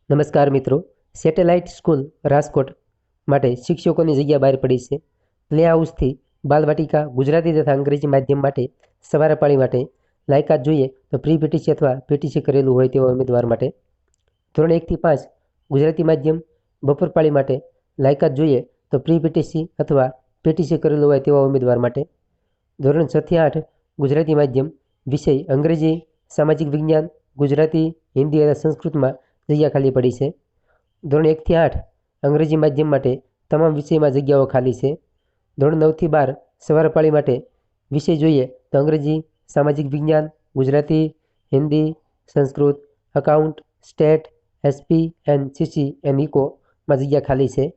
નમસ્કાર મિત્રો, satellite school Rajkot માટે શિક્ષકોની જગ્યા બહાર પડી છે. પ્લે હાઉસથી બાલવાટિકા ગુજરાતી તથા અંગ્રેજી માધ્યમ માટે સવારે પાળી માટે લાયકાત જોઈએ તો પ્રી પીટીસી અથવા પીટીસી કરેલું હોય તેવા ઉમેદવાર માટે. ધોરણ 1 થી 5 ગુજરાતી માધ્યમ બપોર પાળી માટે લાયકાત જોઈએ તો પ્રી પીટીસી અથવા પીટીસી કરેલું હોય તેવા ઉમેદવાર માટે. ધોરણ 6 થી 8 ગુજરાતી માધ્યમ વિષય અંગ્રેજી, સામાજિક વિજ્ઞાન, ગુજરાતી, હિન્દી અને સંસ્કૃતમાં જગ્યા ખાલી પડી છે. ધોરણ 1 થી 8 અંગ્રેજી માધ્યમ માટે તમામ વિષયમાં જગ્યાઓ ખાલી છે. ધોરણ 9 થી 12 સવારે પાળી માટે વિષય જોઈએ તો અંગ્રેજી, સામાજિક વિજ્ઞાન, ગુજરાતી, હિન્દી, સંસ્કૃત, account, state, SP and CC and ઇકોમાં જગ્યા ખાલી છે.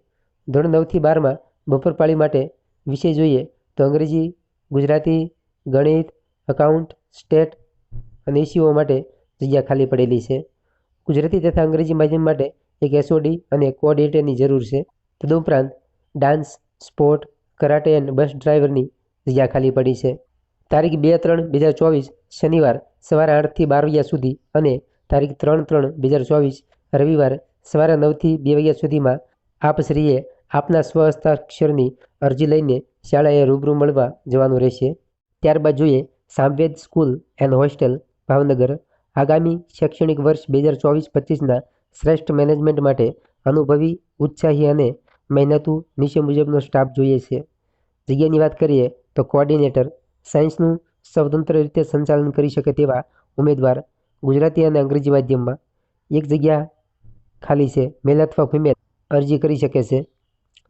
ધોરણ 9 થી 12માં બપોર પાળી માટે વિષય જોઈએ તો અંગ્રેજી, ગુજરાતી, ગણિત, અકાઉન્ટ, સ્ટેટ અને ઈસીઓ માટે જગ્યા ખાલી પડેલી છે. ગુજરાતી તથા અંગ્રેજી માધ્યમ માટે એક એસઓડી અને કોઓર્ડિનેટરની જરૂર છે. તદુપરાંત ડાન્સ, સ્પોર્ટ, કરાટે એન્ડ બસ ડ્રાઈવરની જગ્યા ખાલી પડી છે. તારીખ 2-3-2024 શનિવાર સવારે 8 થી 12 વાગ્યા સુધી અને તારીખ 3-3-2024 રવિવાર સવારે 9 થી 2 વાગ્યા સુધીમાં આપશ્રીએ આપના સ્વહસ્તાક્ષરની અરજી લઈને શાળાએ રૂબરૂ મળવા જવાનું રહેશે. ત્યારબાદ જોઈએ Samaveda school and hostel Bhavnagar. આગામી શૈક્ષણિક વર્ષ 2024-25ના શ્રેષ્ઠ મેનેજમેન્ટ માટે અનુભવી, ઉત્સાહી અને મહેનતુ નીચે મુજબનો સ્ટાફ જોઈએ છે. જગ્યાની વાત કરીએ તો કોઓર્ડિનેટર, સાયન્સનું સ્વતંત્ર રીતે સંચાલન કરી શકે તેવા ઉમેદવાર ગુજરાતી અને અંગ્રેજી માધ્યમમાં. એક જગ્યા ખાલી છે. મેલ અથવા ફિમેલ અરજી કરી શકે છે.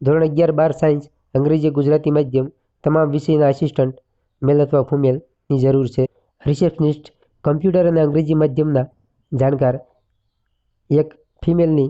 ધોરણ 11-12 સાયન્સ, અંગ્રેજી, ગુજરાતી માધ્યમ તમામ વિષયના આસિસ્ટન્ટ મેલ અથવા ફિમેલની જરૂર છે. રિસેપ્શનિસ્ટ, કમ્પ્યુટર અને અંગ્રેજી માધ્યમના જાણકાર એક ફિમેલની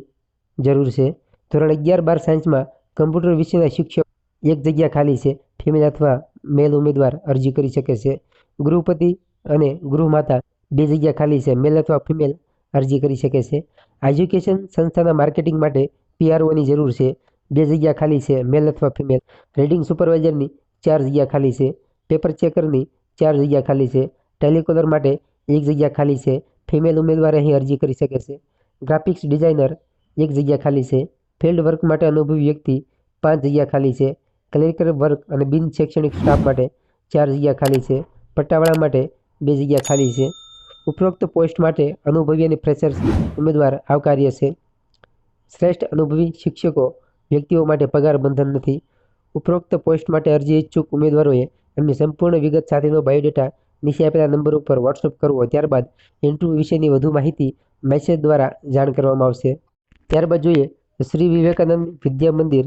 જરૂર છે. ધોરણ 11-12 સાયન્સમાં કમ્પ્યુટર વિષયના શિક્ષક એક જગ્યા ખાલી છે. ફિમેલ અથવા મેલ ઉમેદવાર અરજી કરી શકે છે. ગૃહપતિ અને ગૃહમાતા 2 જગ્યા ખાલી છે. મેલ અથવા ફિમેલ અરજી કરી શકે છે. એજ્યુકેશન સંસ્થાના માર્કેટિંગ માટે પીઆરઓની જરૂર છે. 2 જગ્યા ખાલી છે. મેલ અથવા ફિમેલ. રીડિંગ સુપરવાઇઝરની 4 જગ્યા ખાલી છે. પેપર ચેકરની 4 જગ્યા ખાલી છે. ટેલિકોલર માટે 1 જગ્યા ખાલી છે. ફિમેલ ઉમેદવાર અહીં અરજી કરી શકે છે. ગ્રાફિક્સ ડિઝાઇનર 1 જગ્યા ખાલી છે. ફિલ્ડ વર્ક માટે અનુભવી વ્યક્તિ 5 જગ્યા ખાલી છે. ક્લેરિકલ વર્ક અને બિન શૈક્ષણિક સ્ટાફ માટે 4 જગ્યા ખાલી છે. પટ્ટાવાળા માટે 2 જગ્યા ખાલી છે. ઉપરોક્ત પોસ્ટ માટે અનુભવી અને ફ્રેશર્સ ઉમેદવાર આવકાર્ય છે. શ્રેષ્ઠ અનુભવી શિક્ષકો વ્યક્તિઓ માટે પગાર બંધન નથી. ઉપરોક્ત પોસ્ટ માટે અરજી ઈચ્છુક ઉમેદવારોએ એમની સંપૂર્ણ વિગત સાથેનો બાયોડેટા નીચે આપેલા નંબર ઉપર વોટ્સઅપ કરવો. ત્યારબાદ ઇન્ટરવ્યૂ વિશેની વધુ માહિતી મેસેજ દ્વારા જાણ કરવામાં આવશે. ત્યારબાદ જોઈએ તો શ્રી વિવેકાનંદ વિદ્યા મંદિર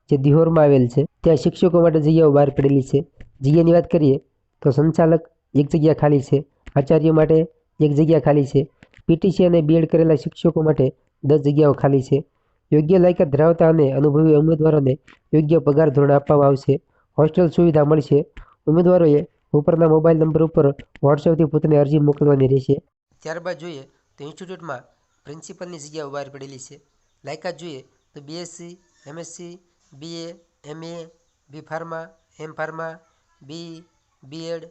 જે દિહોરમાં આવેલ છે ત્યાં શિક્ષકો માટે જગ્યાઓ બહાર પડેલી છે. જગ્યાની વાત કરીએ તો સંચાલક 1 જગ્યા ખાલી છે. આચાર્ય માટે 1 જગ્યા ખાલી છે. પીટીસી અને બીએડ કરેલા શિક્ષકો માટે 10 જગ્યાઓ ખાલી છે. યોગ્ય લાયકાત ધરાવતા અને અનુભવી ઉમેદવારોને યોગ્ય પગાર ધોરણ આપવામાં આવશે. હોસ્ટેલ સુવિધા મળશે. ઉમેદવારોએ ઉપરના મોબાઈલ નંબર ઉપર વોટ્સએપથી પોતાની અરજી મોકલવાની રહેશે. ત્યારબાદ જોઈએ તો ઇન્સ્ટિટ્યૂટમાં પ્રિન્સિપલની જગ્યાઓ બહાર પડેલી છે. લાયકાત જોઈએ તો BSc, MSc, BA, MA, B pharma, M pharma, BEd,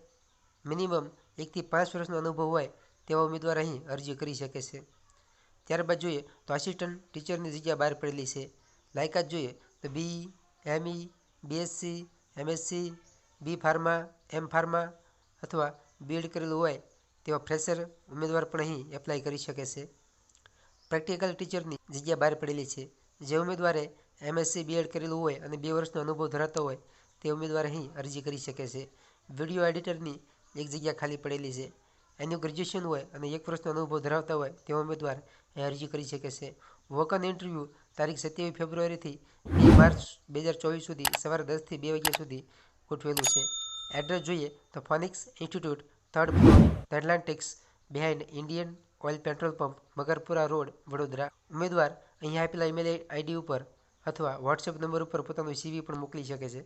minimum 1 થી 5 વર્ષનો અનુભવ હોય તેવા ઉમેદવાર અહીં અરજી કરી શકે છે. ત્યારબાદ જોઈએ તો આસિસ્ટન્ટ ટીચરની જગ્યા બહાર પડેલી છે. લાયકાત જોઈએ તો B, ME, BSc, MSc, B pharma, M pharma અથવા બીએડ કરેલું હોય તેવા ફ્રેશર ઉમેદવાર પણ અહીં એપ્લાય કરી શકે છે. પ્રેક્ટિકલ ટીચરની જગ્યા બહાર પડેલી છે. જે ઉમેદવારે એમએસસી બીએડ કરેલું હોય અને 2 વર્ષનો અનુભવ ધરાવતો હોય તે ઉમેદવાર અહીં અરજી કરી શકે છે. વિડીયો એડિટરની 1 જગ્યા ખાલી પડેલી છે. એનું ગ્રેજ્યુએશન હોય અને 1 વર્ષનો અનુભવ ધરાવતા હોય તેવા ઉમેદવાર અહીં અરજી કરી શકે છે. વોક-ઇન ઇન્ટરવ્યૂ તારીખ 27 ફેબ્રુઆરીથી 2 માર્ચ 2024 સુધી સવારે 10 થી 2 વાગ્યા સુધી ગોઠવેલું છે. એડ્રેસ જોઈએ તો Phoenix institute, 3rd floor, the Atlantics, behind Indian oil petrol pump, Magarpura road, Vadodara. ઉમેદવાર અહીં આપેલા ઈમેલ આઈડી ઉપર અથવા વોટ્સએપ નંબર ઉપર પોતાનું સીવી પણ મોકલી શકે છે.